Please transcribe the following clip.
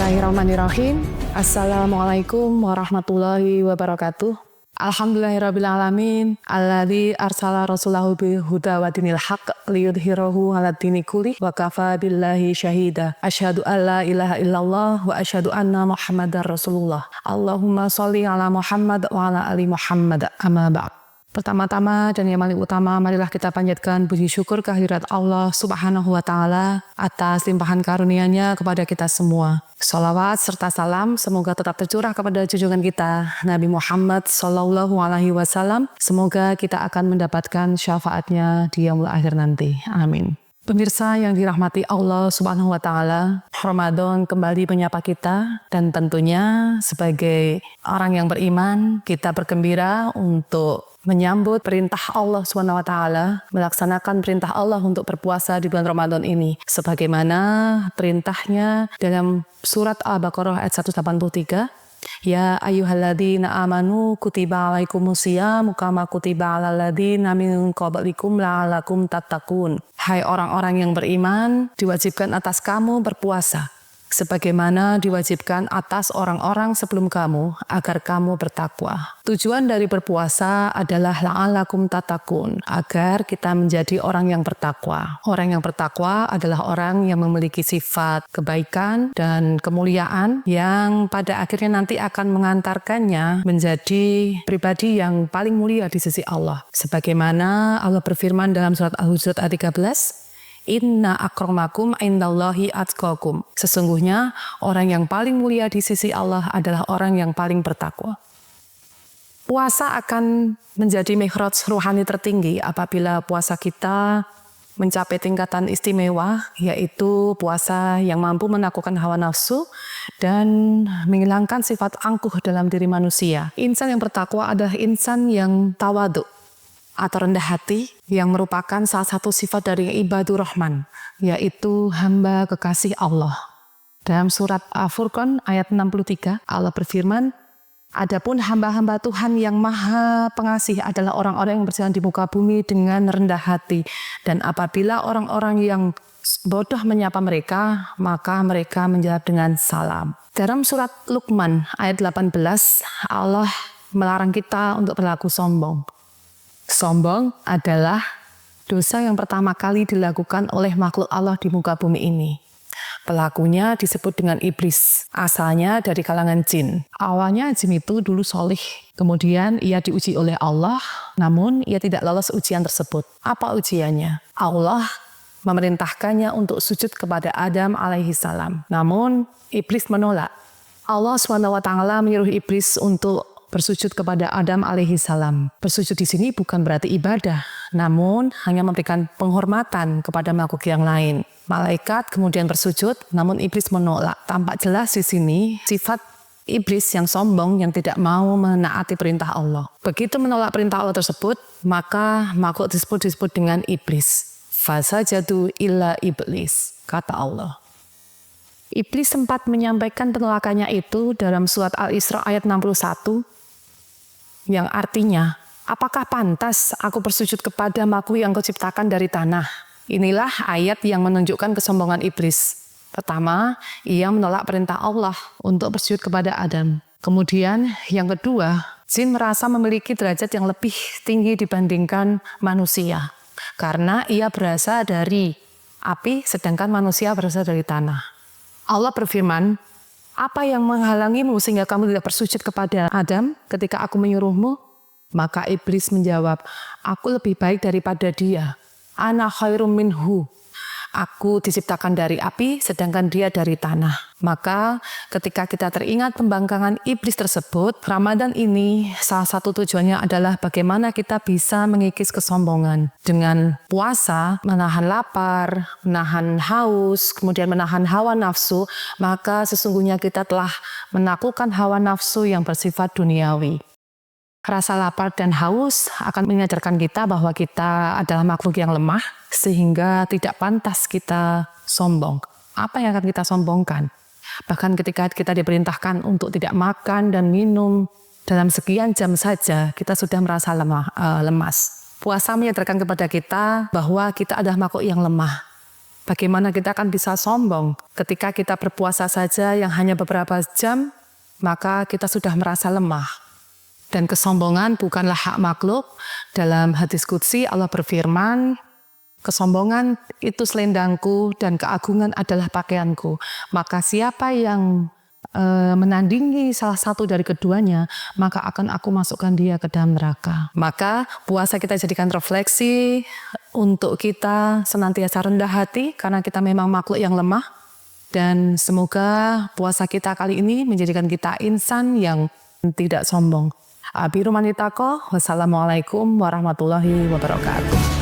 Bismillahirrahmanirrahim. Assalamualaikum warahmatullahi wabarakatuh. Alhamdulillahirrabbilalamin. Alladzi arsala rasulahu bil huda wa dinil haq liyudhhirahu 'alad dini kulli wa kafa billahi syahida. Asyhadu alla ilaha illallah wa asyhadu anna Muhammadar Rasulullah. Allahumma sholli ala Muhammad wa ala ali Muhammad. Amma ba'd. Pertama-tama dan yang paling utama, marilah kita panjatkan puji syukur kehadirat Allah Subhanahu wa Ta'ala atas limpahan karunia-Nya kepada kita semua. Sholawat serta salam semoga tetap tercurah kepada junjungan kita Nabi Muhammad Sallallahu Alaihi Wasallam. Semoga kita akan mendapatkan syafaatnya di yaumul akhir nanti. Amin. Pemirsa yang dirahmati Allah Subhanahu wa Ta'ala, Ramadan kembali menyapa kita, dan tentunya sebagai orang yang beriman, kita bergembira untuk menyambut perintah Allah Subhanahu wa Ta'ala, melaksanakan perintah Allah untuk berpuasa di bulan Ramadan ini, sebagaimana perintahnya dalam surat Al-Baqarah ayat 183. Ya ayyuhalladzina amanu kutiba alaikumusiyam kama kutiba alal ladzina min qablikum la'allakum tattaqun. Hai orang-orang yang beriman, diwajibkan atas kamu berpuasa sebagaimana diwajibkan atas orang-orang sebelum kamu agar kamu bertakwa. Tujuan dari berpuasa adalah la'allakum tattaqun, agar kita menjadi orang yang bertakwa. Orang yang bertakwa adalah orang yang memiliki sifat kebaikan dan kemuliaan yang pada akhirnya nanti akan mengantarkannya menjadi pribadi yang paling mulia di sisi Allah. Sebagaimana Allah berfirman dalam surat Al-Hujurat ayat 13, Inna akramakum indallahi atqakum. Sesungguhnya orang yang paling mulia di sisi Allah adalah orang yang paling bertakwa. Puasa akan menjadi mihraj ruhani tertinggi apabila puasa kita mencapai tingkatan istimewa, yaitu puasa yang mampu menaklukkan hawa nafsu dan menghilangkan sifat angkuh dalam diri manusia. Insan yang bertakwa adalah insan yang tawadhu atau rendah hati, yang merupakan salah satu sifat dari ibadur rahman, yaitu hamba kekasih Allah. Dalam surat Al-Furqan ayat 63, Allah berfirman, adapun hamba-hamba Tuhan yang maha pengasih adalah orang-orang yang berjalan di muka bumi dengan rendah hati, dan apabila orang-orang yang bodoh menyapa mereka, maka mereka menjawab dengan salam. Dalam surat Luqman ayat 18, Allah melarang kita untuk berlaku sombong. Sombong adalah dosa yang pertama kali dilakukan oleh makhluk Allah di muka bumi ini. Pelakunya disebut dengan iblis, asalnya dari kalangan jin. Awalnya jin itu dulu solih, kemudian ia diuji oleh Allah, namun ia tidak lolos ujian tersebut. Apa ujiannya? Allah memerintahkannya untuk sujud kepada Adam alaihi salam. Namun iblis menolak. Allah SWT menyuruh iblis untuk bersujud kepada Adam alaihi salam. Bersujud di sini bukan berarti ibadah, namun hanya memberikan penghormatan kepada makhluk yang lain. Malaikat kemudian bersujud, namun iblis menolak. Tampak jelas di sini sifat iblis yang sombong, yang tidak mau menaati perintah Allah. Begitu menolak perintah Allah tersebut, maka makhluk tersebut disebut dengan iblis. Fasajadu illa iblis, kata Allah. Iblis sempat menyampaikan penolakannya itu dalam surat Al-Isra ayat 61, yang artinya, apakah pantas aku bersujud kepada makhluk yang kau ciptakan dari tanah? Inilah ayat yang menunjukkan kesombongan iblis. Pertama, ia menolak perintah Allah untuk bersujud kepada Adam. Kemudian, yang kedua, jin merasa memiliki derajat yang lebih tinggi dibandingkan manusia, karena ia berasal dari api, sedangkan manusia berasal dari tanah. Allah berfirman, apa yang menghalangimu sehingga kamu tidak bersujud kepada Adam ketika aku menyuruhmu? Maka iblis menjawab, aku lebih baik daripada dia. Ana khairum minhu. Aku diciptakan dari api, sedangkan dia dari tanah. Maka ketika kita teringat pembangkangan iblis tersebut, Ramadan ini salah satu tujuannya adalah bagaimana kita bisa mengikis kesombongan. Dengan puasa, menahan lapar, menahan haus, kemudian menahan hawa nafsu, maka sesungguhnya kita telah menaklukkan hawa nafsu yang bersifat duniawi. Rasa lapar dan haus akan mengajarkan kita bahwa kita adalah makhluk yang lemah, sehingga tidak pantas kita sombong. Apa yang akan kita sombongkan? Bahkan ketika kita diperintahkan untuk tidak makan dan minum dalam sekian jam saja, kita sudah merasa lemas. Puasa menyadarkan kepada kita bahwa kita adalah makhluk yang lemah. Bagaimana kita akan bisa sombong ketika kita berpuasa saja yang hanya beberapa jam, maka kita sudah merasa lemah. Dan kesombongan bukanlah hak makhluk. Dalam hadis qudsi Allah berfirman, kesombongan itu selendangku dan keagungan adalah pakaianku. Maka siapa yang menandingi salah satu dari keduanya, maka akan aku masukkan dia ke dalam neraka. Maka puasa kita jadikan refleksi untuk kita senantiasa rendah hati karena kita memang makhluk yang lemah. Dan semoga puasa kita kali ini menjadikan kita insan yang tidak sombong. Wassalamualaikum warahmatullahi wabarakatuh.